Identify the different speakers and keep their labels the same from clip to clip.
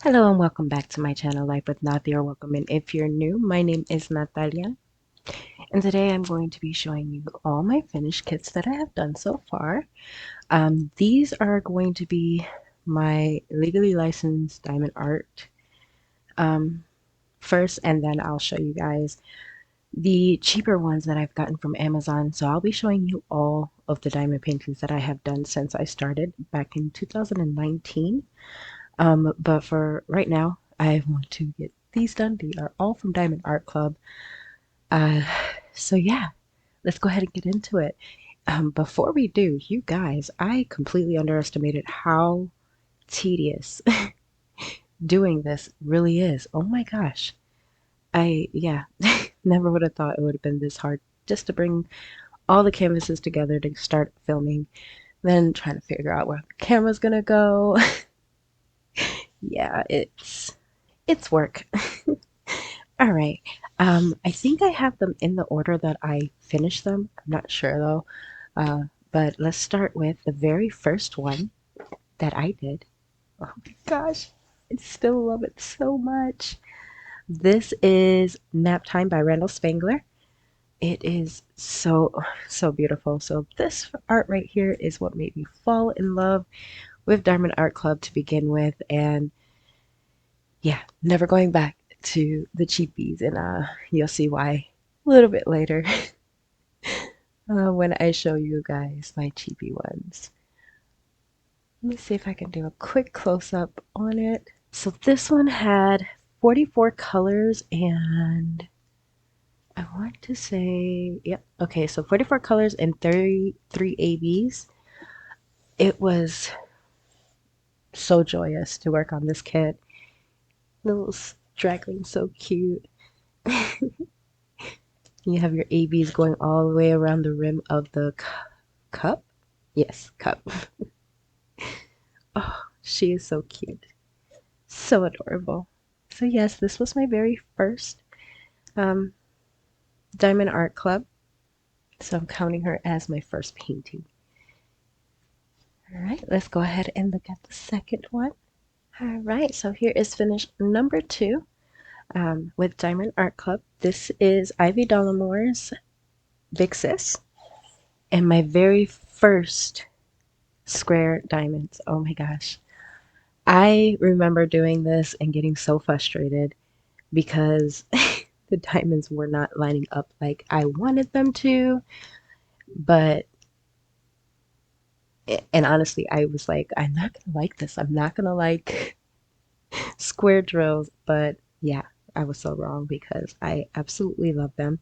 Speaker 1: Hello and welcome back to my channel, Life with Nati, or welcome in if you're new. My name is Natalia, and today I'm going to be showing you all my finished kits that I have done so far. These are going to be my legally licensed diamond art um, first, and then I'll show you guys the cheaper ones that I've gotten from Amazon. So I'll be showing you all of the diamond paintings that I have done since I started back in 2019. But for right now, I want to get these done. They are all from Diamond Art Club. Uh, so yeah, let's go ahead and get into it. Before we do, you guys, I completely underestimated how tedious doing this really is. Oh my gosh. Yeah, never would have thought it would have been this hard just to bring all the canvases together to start filming, then trying to figure out where the camera's gonna go. Yeah, it's work. All right. I think I have them in the order that I finished them. I'm not sure though. But let's start with the very first one that I did. Oh my gosh, I still love it so much. This is Nap Time by Randall Spangler. It is so beautiful. So this art right here is what made me fall in love with Diamond Art Club to begin with, and yeah, never going back to the cheapies, and you'll see why a little bit later when I show you guys my cheapy ones. Let me see if I can do a quick close-up on it. So this one had 44 colors and I want to say, yep, okay, so 44 colors and 33 ABs. It was so joyous to work on this kit. Little straggling, so cute. You have your ABs going all the way around the rim of the cup? Yes, cup. Oh, she is so cute. So adorable. So yes, this was my very first um, Diamond Art Club. So I'm counting her as my first painting. All right, let's go ahead and look at the second one. All right, so here is finish number two with Diamond Art Club. This is Ivy Dollamore's Big Sis and my very first square diamonds. Oh my gosh. I remember doing this and getting so frustrated because the diamonds were not lining up like I wanted them to. But, and honestly, I was like, I'm not gonna like this. I'm not gonna like square drills. But yeah, I was so wrong because I absolutely love them.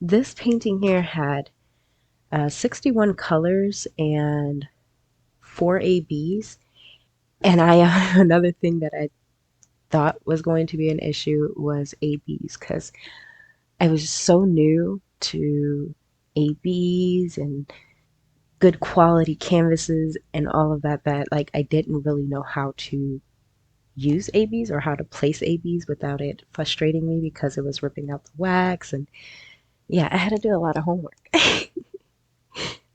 Speaker 1: This painting here had 61 colors and 4 ABs. And another thing that I thought was going to be an issue was ABs because I was so new to ABs and good quality canvases and all of that that like I didn't really know how to use ABs or how to place ABs without it frustrating me because it was ripping out the wax, and yeah, I had to do a lot of homework.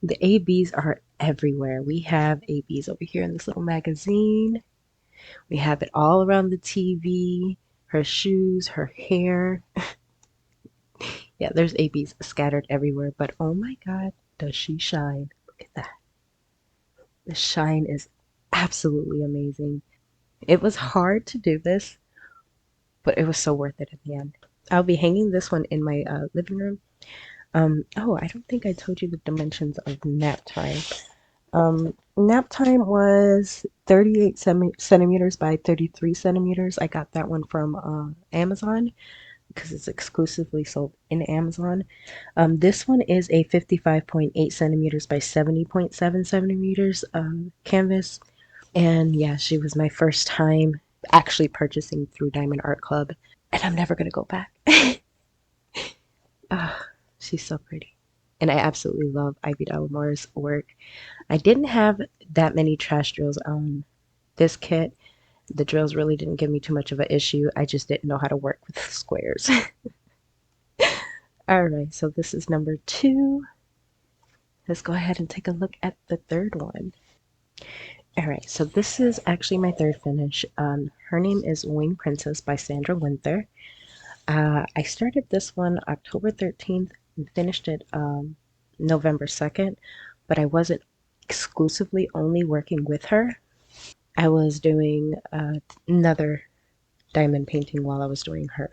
Speaker 1: The ABs are everywhere. We have ABs over here in this little magazine. We have it all around the TV, her shoes, her hair. Yeah, there's ABs scattered everywhere, but oh my god, does she shine. Look at that. The shine is absolutely amazing. It was hard to do this, but it was so worth it in the end. I'll be hanging this one in my living room. Oh, I don't think I told you the dimensions of nap time. Nap time was 38 centimeters by 33 centimeters. I got that one from Amazon because it's exclusively sold in Amazon. This one is a 55.8 centimeters by 70.7 centimeters canvas. And yeah, she was my first time actually purchasing through Diamond Art Club. And I'm never going to go back. Ah, she's so pretty. And I absolutely love Ivy Delamore's work. I didn't have that many trash drills on this kit. The drills really didn't give me too much of an issue. I just didn't know how to work with squares. All right, so this is number two. Let's go ahead and take a look at the third one. All right, so this is actually my third finish. Her name is Wing Princess by Sandra Winther. I started this one October 13th and finished it November 2nd, but I wasn't exclusively only working with her. I was doing another diamond painting while I was doing her.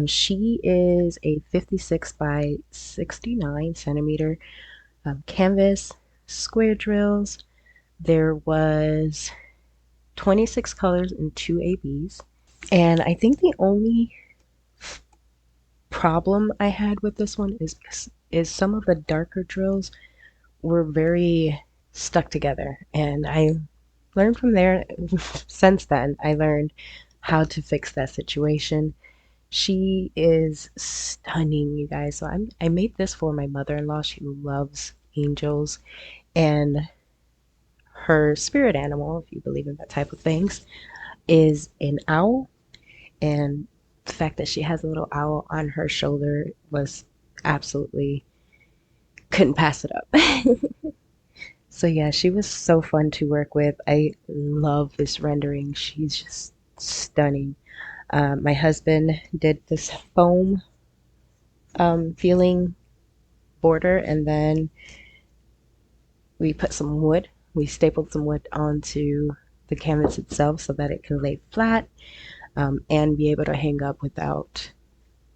Speaker 1: She is a 56 by 69 centimeter canvas, square drills. There was 26 colors and two ABs. And I think the only problem I had with this one is some of the darker drills were very stuck together. And I learned from there. Since then, I learned how to fix that situation. She is stunning, you guys. So I made this for my mother-in-law. She loves angels, and her spirit animal, if you believe in that type of things, is an owl. And the fact that she has a little owl on her shoulder was absolutely couldn't pass it up. So yeah, she was so fun to work with. I love this rendering. She's just stunning. My husband did this foam feeling border, and then we put some wood. We stapled some wood onto the canvas itself so that it can lay flat and be able to hang up without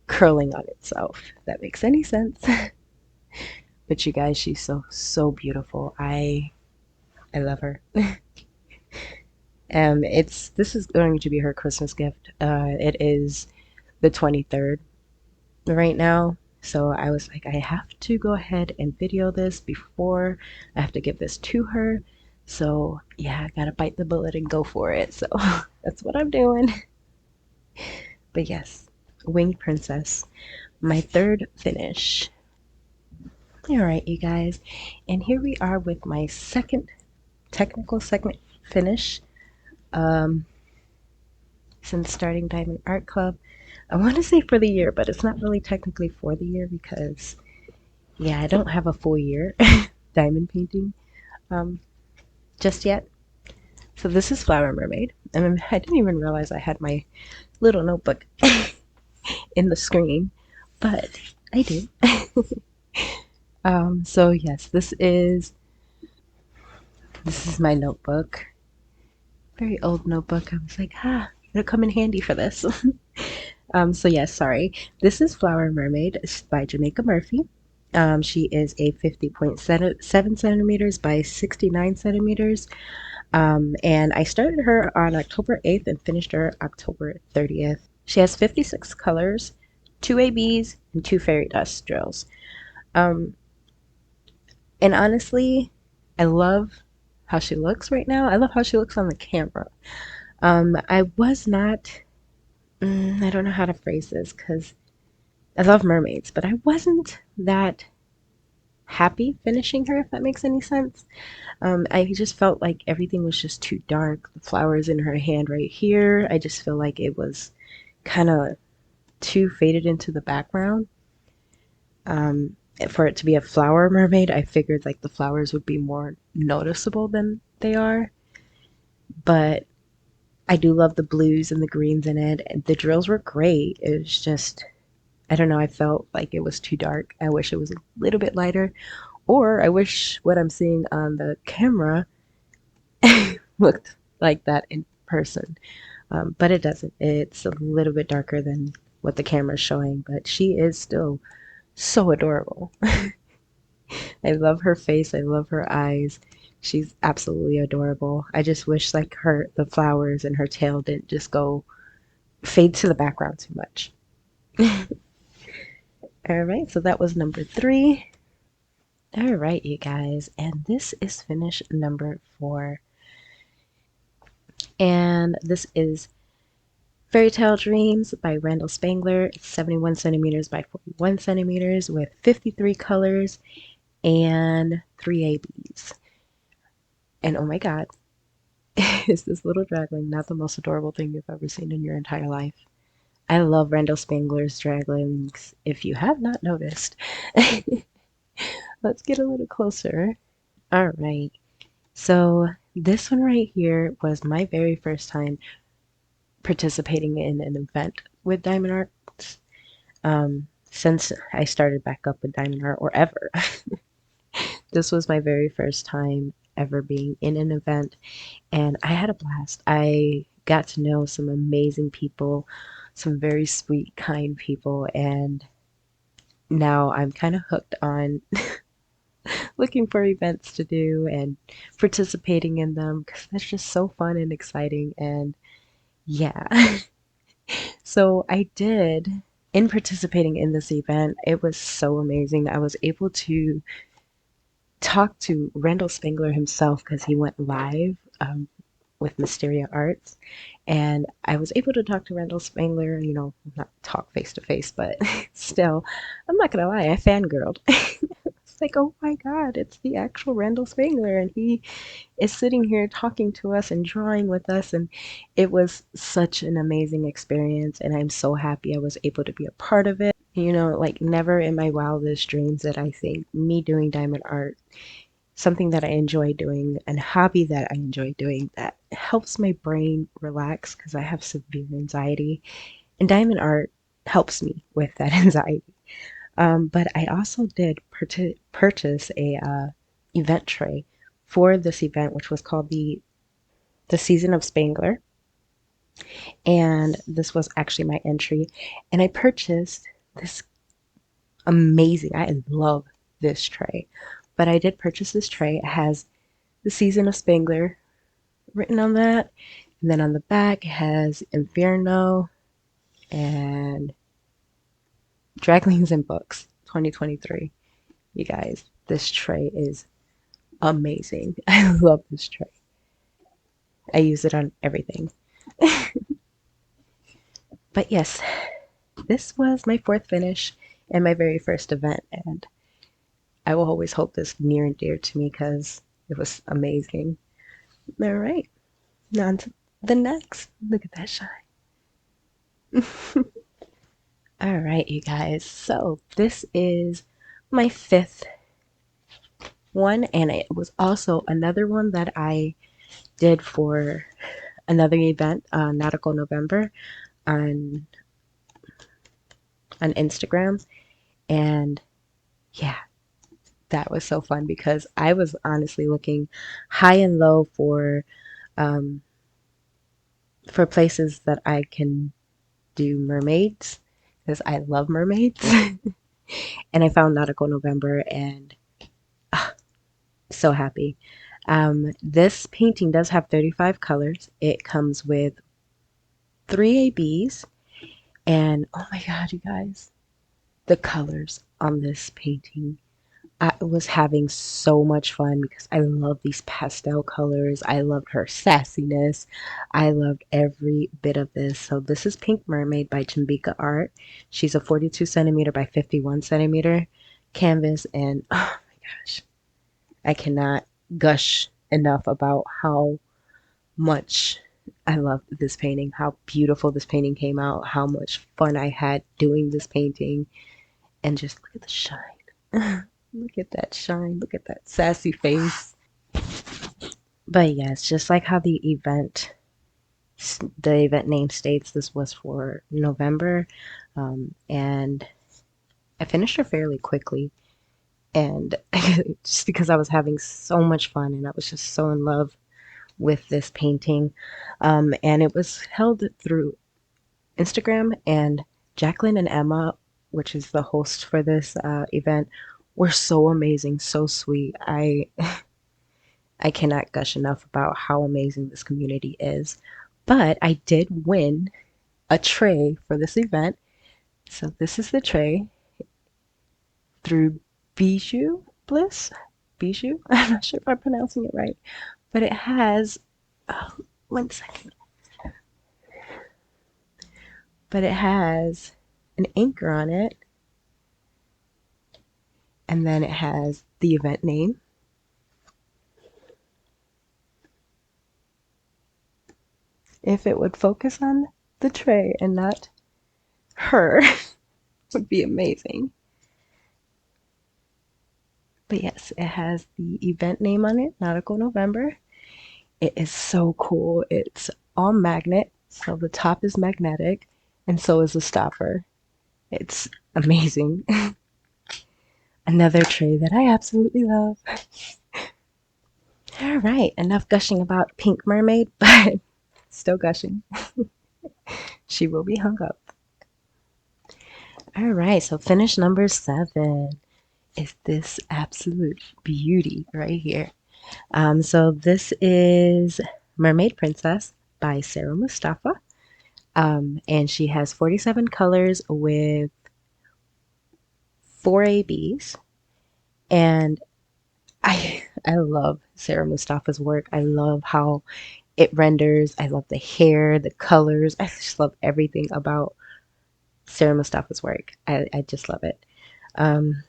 Speaker 1: curling on itself. If that makes any sense. But you guys, she's so beautiful. I love her. It's this is going to be her Christmas gift. It is the 23rd right now. So I was like, I have to go ahead and video this before I have to give this to her. So yeah, I gotta bite the bullet and go for it. So that's what I'm doing. But yes, Winged Princess, my third finish. All right, you guys, and here we are with my second technical segment finish. Um, since starting Diamond Art Club, I want to say for the year, but it's not really technically for the year because yeah, I don't have a full year diamond painting um, just yet. So this is Flower Mermaid. And I didn't even realize I had my little notebook in the screen, but I do. So yes, this is my notebook. Very old notebook. I was like, it'll come in handy for this. So yes, sorry. This is Flower Mermaid by Jamaica Murphy. She is a 50.7 centimeters by 69 centimeters. And I started her on October 8th and finished her October 30th. She has 56 colors, two ABs, and two fairy dust drills. Um, and honestly, I love how she looks right now. I love how she looks on the camera. I was not, I don't know how to phrase this because I love mermaids, but I wasn't that happy finishing her, if that makes any sense. I just felt like everything was just too dark. The flowers in her hand right here, I just feel like it was kind of too faded into the background. Um, for it to be a flower mermaid, I figured like the flowers would be more noticeable than they are. But I do love the blues and the greens in it. And the drills were great. It was just, I don't know, I felt like it was too dark. I wish it was a little bit lighter. Or I wish what I'm seeing on the camera looked like that in person. But it doesn't. It's a little bit darker than what the camera's showing, but she is still so adorable. I love her face. I love her eyes. She's absolutely adorable. I just wish like the flowers and her tail didn't just go fade to the background too much. All right, so that was number three. All right, you guys, and this is finish number four. And this is Fairy Tale Dreams by Randall Spangler. It's 71 centimeters by 41 centimeters with 53 colors and three ABs. And oh my god, is this little dragling not the most adorable thing you've ever seen in your entire life? I love Randall Spangler's draglings, if you have not noticed. Let's get a little closer. All right. So This one right here was my very first time participating in an event with diamond art. Since I started back up with diamond art, or ever. This was my very first time ever being in an event, and I had a blast. I got to know some amazing people, some very sweet, kind people, and now I'm kind of hooked on looking for events to do and participating in them because that's just so fun and exciting. And yeah, so I did. In participating in this event, it was so amazing. I was able to talk to Randall Spangler himself because he went live with Mysteria Arts. And I was able to talk to Randall Spangler, not talk face to face, but still, I'm not gonna lie, I fangirled. It's like, oh my God, it's the actual Randall Spangler, and he is sitting here talking to us and drawing with us. And it was such an amazing experience, and I'm so happy I was able to be a part of it. Like never in my wildest dreams did I think me doing diamond art, something that I enjoy doing, and hobby that I enjoy doing that helps my brain relax because I have severe anxiety. And diamond art helps me with that anxiety. But I also did purchase a event tray for this event, which was called the Season of Spangler, and this was actually my entry. And I purchased this amazing. I love this tray, but I did purchase this tray. It has the Season of Spangler written on that, and then on the back it has Inferno and Draglings and Books 2023. You guys, this tray is amazing. I love this tray. I use it on everything. But yes, this was my fourth finish and my very first event, and I will always hold this near and dear to me because it was amazing. All right, now on to the next. Look at that shine. All right, you guys. So this is my fifth one, and it was also another one that I did for another event, Nautical November, on Instagram, and yeah, that was so fun because I was honestly looking high and low um, for places that I can do mermaids because I love mermaids, and I found Nautical November, and so happy. This painting does have 35 colors. It comes with 3 ABs, and oh my God, you guys, the colors on this painting. I was having so much fun because I love these pastel colors. I loved her sassiness. I loved every bit of this. So this is Pink Mermaid by Chimbika Art. She's a 42 centimeter by 51 centimeter canvas, and oh my gosh, I cannot gush enough about how much I loved this painting, how beautiful this painting came out, how much fun I had doing this painting, and just look at the shine. Look at that shine. Look at that sassy face. But yes, just like how the event name states, this was for November, and I finished her fairly quickly. And just because I was having so much fun and I was just so in love with this painting, and it was held through Instagram, and Jacqueline and Emma, which is the host for this event, were so amazing, so sweet. I cannot gush enough about how amazing this community is. But I did win a tray for this event. So this is the tray through Bijou Bliss. Bijou? I'm not sure if I'm pronouncing it right. But it has, oh, one second. But it has an anchor on it. And then it has the event name. If it would focus on the tray and not her, would be amazing. But yes, it has the event name on it, Nautical November, It is so cool. It's all magnet, so the top is magnetic, and so is the stopper. It's amazing. Another tray that I absolutely love. All right, enough gushing about Pink Mermaid, but still gushing. She will be hung up. All right, so finish number 7 is this absolute beauty right here. So this is Mermaid Princess by Sarah Mustafa. And she has 47 colors with 4 ABs. And I love Sarah Mustafa's work. I love how it renders. I love the hair, the colors. I just love everything about Sarah Mustafa's work. I just love it.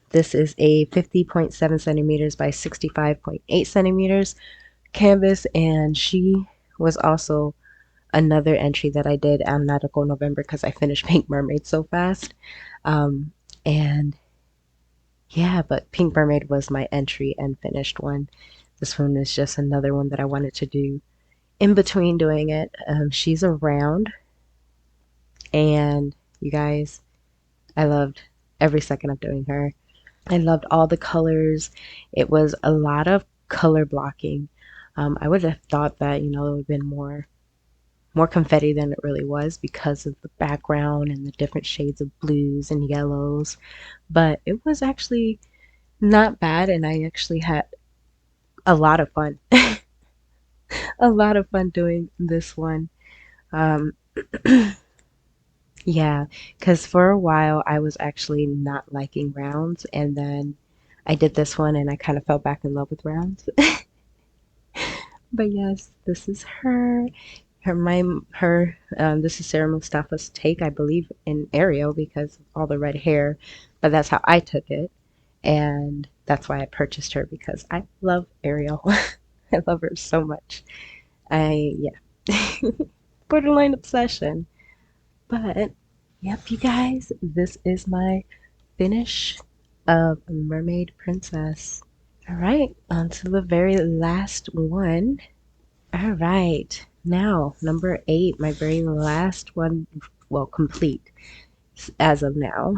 Speaker 1: This is a 50.7 centimeters by 65.8 centimeters canvas, and she was also another entry that I did on Magical November because I finished Pink Mermaid so fast. And yeah, but Pink Mermaid was my entry and finished one. This one is just another one that I wanted to do in between doing it. She's around, and you guys, I loved every second of doing her. I loved all the colors. It was a lot of color blocking. I would have thought that, it would have been more confetti than it really was because of the background and the different shades of blues and yellows. But it was actually not bad, and I actually had a lot of fun. A lot of fun doing this one. Um, yeah, because for a while I was actually not liking rounds, and then I did this one and I kind of fell back in love with rounds. But yes, this is her. This is Sarah Mustafa's take, I believe, in Ariel because of all the red hair. But that's how I took it, and that's why I purchased her because I love Ariel. I love her so much. Yeah, borderline obsession. But yep, you guys, this is my finish of Mermaid Princess. All right, on to the very last one. All right. Now, number 8, my very last one, well, complete as of now,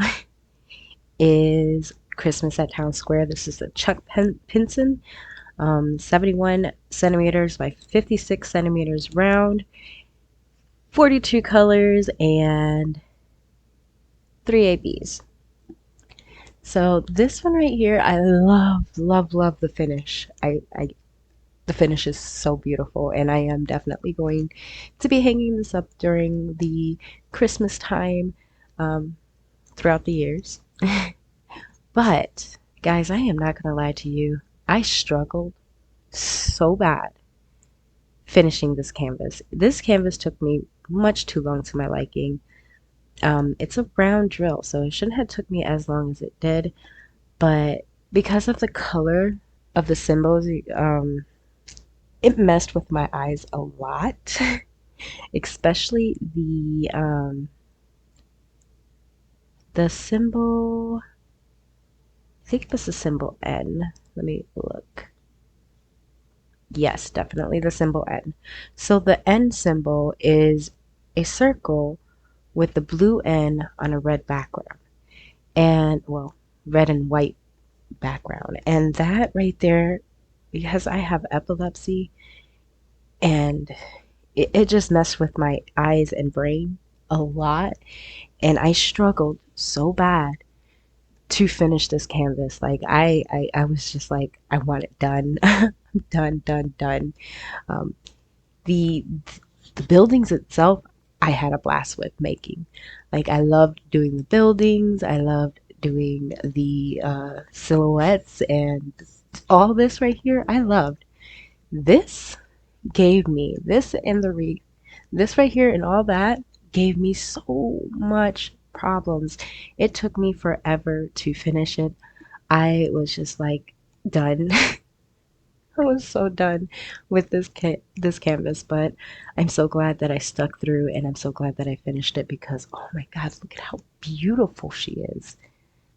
Speaker 1: is Christmas at Town Square. This is a Pinson, 71 centimeters by 56 centimeters round, 42 colors, and 3 ABs. So this one right here, I love, love, love the finish. The finish is so beautiful, and I am definitely going to be hanging this up during the Christmas time, um, throughout the years. But guys, I am not gonna lie to you. I struggled so bad finishing this canvas. This canvas took me much too long to my liking. It's a round drill, so it shouldn't have took me as long as it did. But because of the color of the symbols, it messed with my eyes a lot. Especially the symbol. I think it was the symbol N. Let me look. Yes, definitely the symbol N. So the N symbol is a circle with the blue N on a red background. And, well, red and white background. And that right there, because I have epilepsy, and it just messed with my eyes and brain a lot. And I struggled so bad to finish this canvas. Like I was just like, I want it done. Done, done, done. Um, the the buildings itself, I had a blast with making. Like I loved doing the buildings. I loved doing the silhouettes and all this right here. I loved this. Gave me this and the wreath. This right here and all that gave me so much problems. It took me forever to finish it. I was just like done. I was so done with this canvas, but I'm so glad that I stuck through, and I'm so glad that I finished it because oh my god, look at how beautiful she is.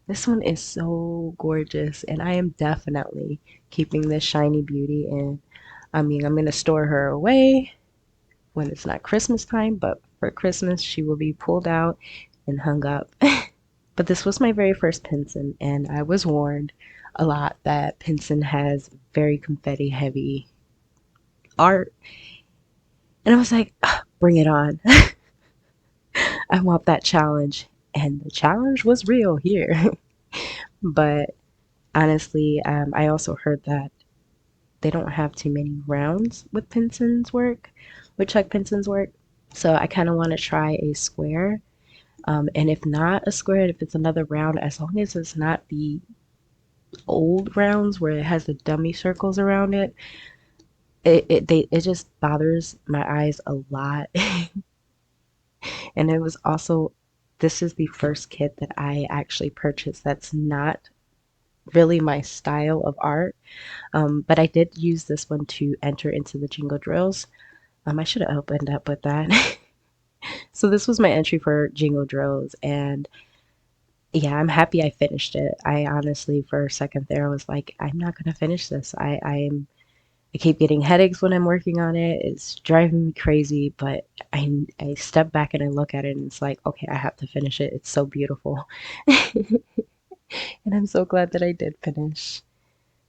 Speaker 1: This one is so gorgeous, and I am definitely keeping this shiny beauty in. I mean, I'm going to store her away when it's not Christmas time, but for Christmas, she will be pulled out and hung up. But this was my very first Pinson, and I was warned a lot that Pinson has very confetti heavy art. And I was like, bring it on. I want that challenge. And the challenge was real here. But honestly, I also heard that they don't have too many rounds with Pinson's work, with Chuck Pinson's work. So I kind of want to try a square. And if not a square, if it's another round, as long as it's not the old rounds where it has the dummy circles around it, it just bothers my eyes a lot. And it was also, this is the first kit that I actually purchased that's not really my style of art. But I did use this one to enter into the jingle drills. I should have opened up with that. So this was my entry for jingle drills, and yeah, I'm happy I finished it. I honestly, for a second there, was like, I'm not gonna finish this. I keep getting headaches when I'm working on it. It's driving me crazy, but I step back and I look at it and it's like, okay, I have to finish it. It's so beautiful. And I'm so glad that I did finish.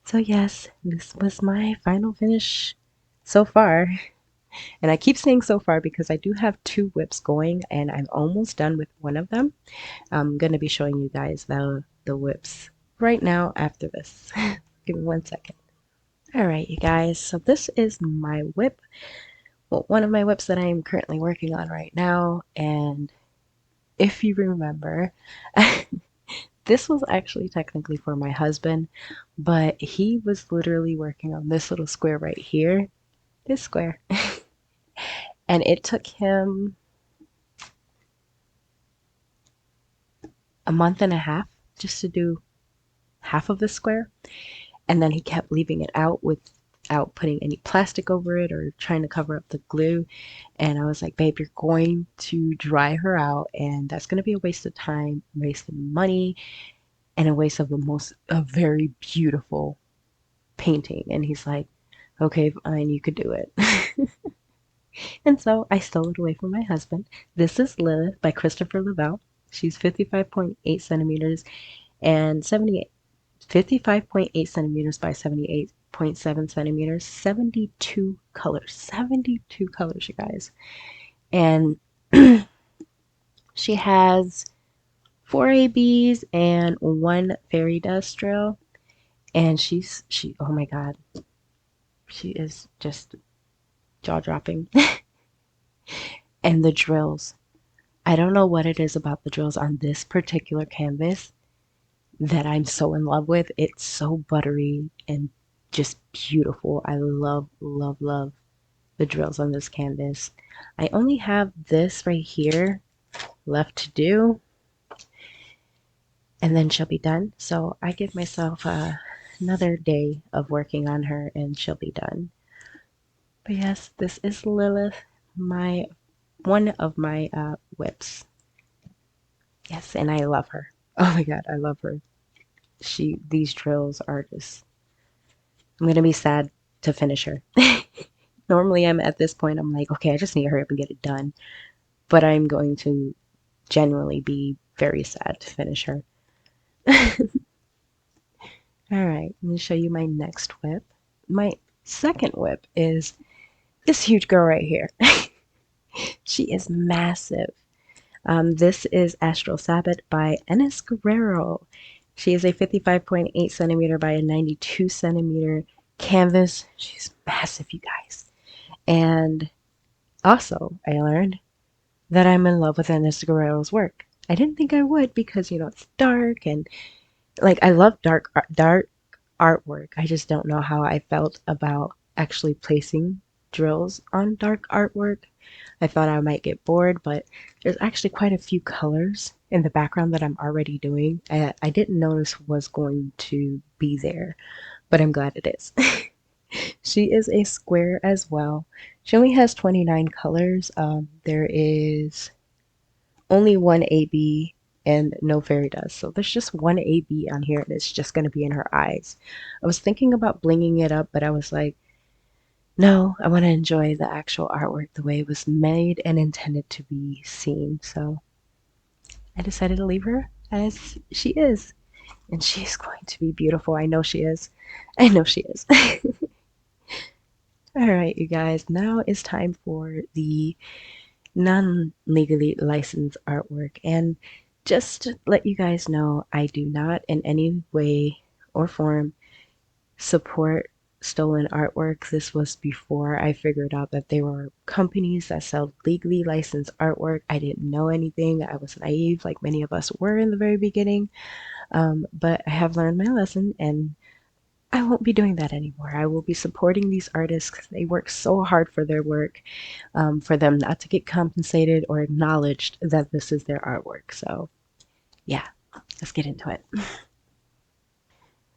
Speaker 1: So yes, this was my final finish so far. And I keep saying so far because I do have two whips going and I'm almost done with one of them. I'm going to be showing you guys the whips right now after this. Give me 1 second. All right, you guys. So this is my whip. Well, one of my whips that I am currently working on right now. And if you remember, this was actually technically for my husband, but he was literally working on this little square right here, this square. And it took him a month and a half just to do half of the square. And then he kept leaving it out without putting any plastic over it or trying to cover up the glue. And I was like, babe, you're going to dry her out, and that's going to be a waste of time, waste of money, and a waste of a very beautiful painting. And he's like, okay, fine, you could do it. And so I stole it away from my husband. This is Lilith by Christopher Lavelle. She's 55.8 centimeters and 55.8 centimeters by 78.7 centimeters, 72 colors. 72 colors, you guys. And she has 4 ABs and one fairy dust drill. And oh my God, she is just jaw dropping. And the drills. I don't know what it is about the drills on this particular canvas that I'm so in love with. It's so buttery and just beautiful. I love, love, love the drills on this canvas. I only have this right here left to do, and then she'll be done. So I give myself another day of working on her and she'll be done. But yes, this is Lilith, my one of my whips. Yes, and I love her. Oh my God, I love her. These drills are just, I'm gonna be sad to finish her. Normally I'm at this point, I'm like, okay, I just need to hurry up and get it done. But I'm going to genuinely be very sad to finish her. All right, let me show you my next whip. My second whip is this huge girl right here. She is massive. This is Astral Sabbath by Enes Guerrero. She is a 55.8 centimeter by a 92 centimeter canvas. She's massive, you guys. And also, I learned that I'm in love with Enes Guerrero's work. I didn't think I would because, it's dark and like I love dark artwork. I just don't know how I felt about actually placing drills on dark artwork. I thought I might get bored, but there's actually quite a few colors in the background that I'm already doing. I didn't notice was going to be there, but I'm glad it is. She is a square as well. She only has 29 colors. There is only one AB and no fairy dust. So there's just one AB on here and it's just going to be in her eyes. I was thinking about blinging it up, but I was like, No, I want to enjoy the actual artwork the way it was made and intended to be seen. So I decided to leave her as she is. And she's going to be beautiful. I know she is. I know she is. All right, you guys. Now it's time for the non-legally licensed artwork. And just to let you guys know, I do not in any way or form support stolen artwork. This was before I figured out that there were companies that sell legally licensed artwork. I didn't know anything. I was naive, like many of us were in the very beginning. But I have learned my lesson, and I won't be doing that anymore. I will be supporting these artists because they work so hard for their work, for them not to get compensated or acknowledged that this is their artwork. So, yeah, let's get into it.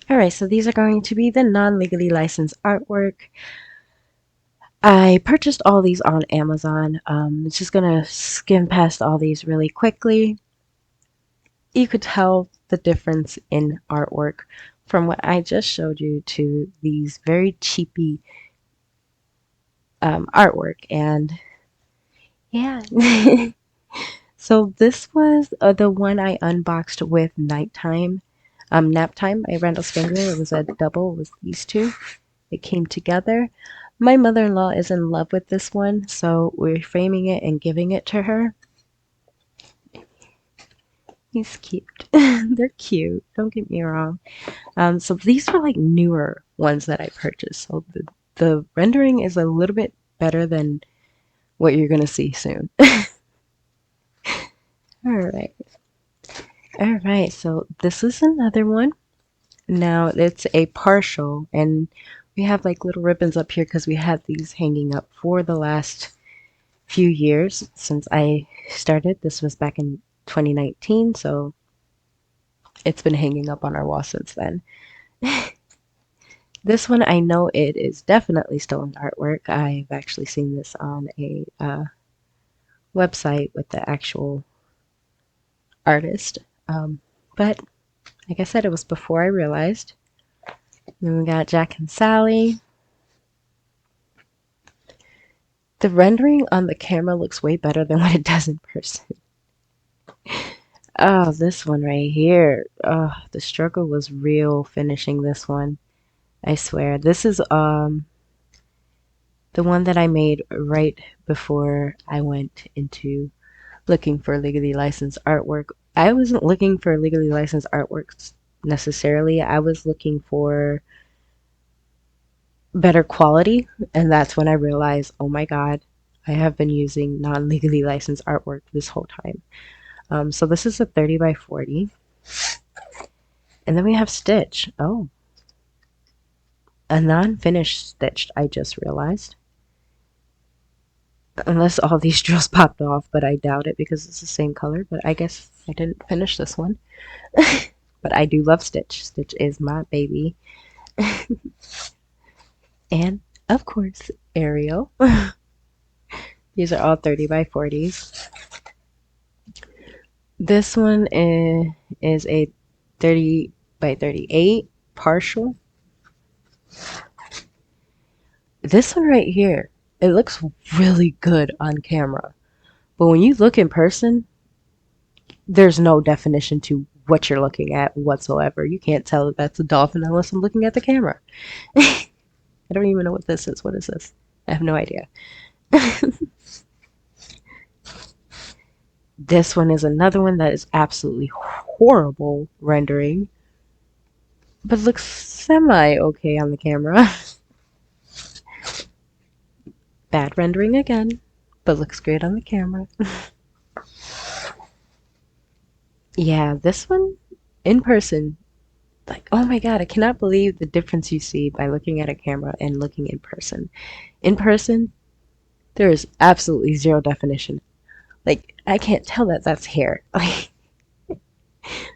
Speaker 1: All right, so these are going to be the non-legally licensed artwork. I purchased all these on Amazon. I'm just gonna skim past all these really quickly. You could tell the difference in artwork from what I just showed you to these very cheapy artwork. And yeah. So this was the one I unboxed with Nighttime, Nap Time by Randall Spangler. It was a double with these two. It came together. My mother-in-law is in love with this one, so we're framing it and giving it to her. He's cute. They're cute. Don't get me wrong. So these were like newer ones that I purchased. So the rendering is a little bit better than what you're gonna see soon. All right. All right. So this is another one. Now it's a partial, and we have like little ribbons up here because we had these hanging up for the last few years since I started. This was back in 2019, so it's been hanging up on our wall since then. This one, I know it is definitely stolen artwork. I've actually seen this on a website with the actual artist. But like I said, it was before I realized. Then we got Jack and Sally. The rendering on the camera looks way better than what it does in person. Oh, this one right here. Oh, the struggle was real finishing this one. I swear. This is the one that I made right before I went into looking for legally licensed artwork. I wasn't looking for legally licensed artwork necessarily. I was looking for better quality, and that's when I realized, oh my God, I have been using non-legally licensed artwork this whole time. So this is a 30 by 40. And then we have Stitch. Oh, a non-finished Stitched, I just realized. Unless all these drills popped off, but I doubt it because it's the same color. But I guess I didn't finish this one. But I do love Stitch. Stitch is my baby. And, of course, Ariel. These are all 30 by 40s. This one is a 30 by 38 partial. This one right here, it looks really good on camera. But when you look in person, there's no definition to what you're looking at whatsoever. You can't tell if that's a dolphin unless I'm looking at the camera. I don't even know what this is. What is this? I have no idea. This one is another one that is absolutely horrible rendering, but looks semi okay on the camera. Bad rendering again, but looks great on the camera. Yeah, this one in person, like, oh my God, I cannot believe the difference you see by looking at a camera and looking in person. In person, there is absolutely zero definition. Like, I can't tell that that's hair. Let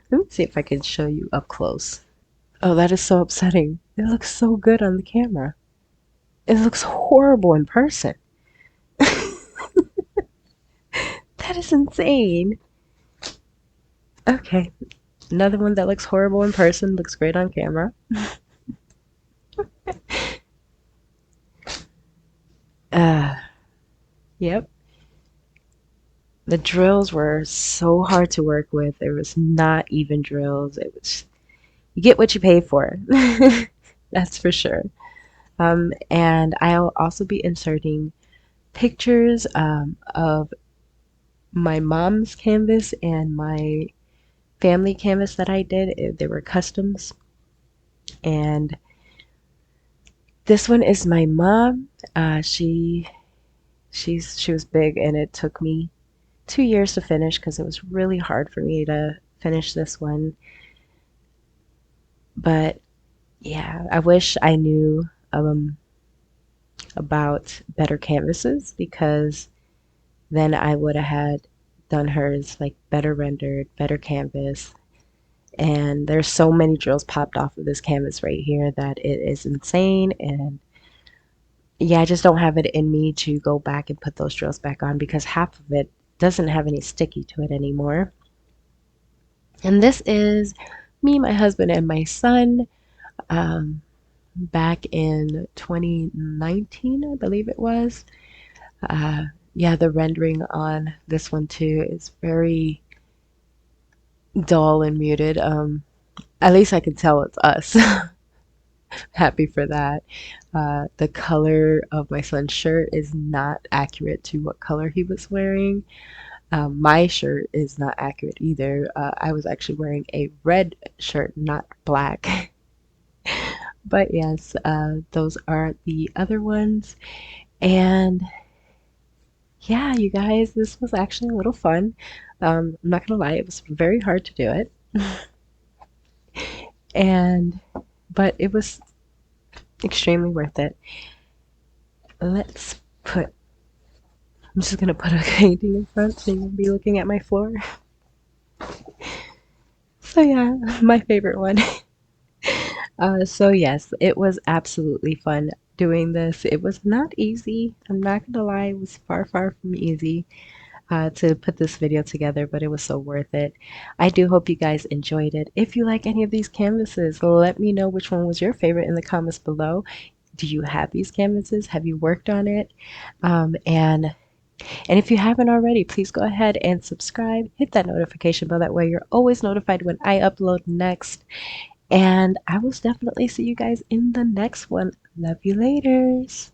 Speaker 1: me see if I can show you up close. Oh, that is so upsetting. It looks so good on the camera. It looks horrible in person. That is insane. Okay, another one that looks horrible in person, looks great on camera. Uh, yep. The drills were so hard to work with. There was not even drills. It was you get what you pay for. That's for sure. And I'll also be inserting pictures of my mom's canvas and my family canvas that I did. They were customs. And this one is my mom. She was big, and it took me 2 years to finish because it was really hard for me to finish this one. But yeah, I wish I knew about better canvases because then I would have had done hers like better rendered, better canvas. And there's so many drills popped off of this canvas right here that it is insane. And yeah, I just don't have it in me to go back and put those drills back on because half of it doesn't have any sticky to it anymore. And this is me, my husband, and my son back in 2019, I believe it was. Uh, yeah, the rendering on this one too is very dull and muted. At least I can tell it's us. Happy for that. The color of my son's shirt is not accurate to what color he was wearing. My shirt is not accurate either. I was actually wearing a red shirt, not black. But yes, those are the other ones. And yeah, you guys, this was actually a little fun. I'm not gonna lie, it was very hard to do it. And but it was extremely worth it. Let's put I'm just gonna put a painting in front so you will be looking at my floor. So yeah, my favorite one. So yes, it was absolutely fun doing this. It was not easy. I'm not gonna lie, it was far, far from easy to put this video together, but it was so worth it. I do hope you guys enjoyed it. If you like any of these canvases, let me know which one was your favorite in the comments below. Do you have these canvases? Have you worked on it? And if you haven't already, please go ahead and subscribe. Hit that notification bell. That way you're always notified when I upload next. And I will definitely see you guys in the next one. Love you laters.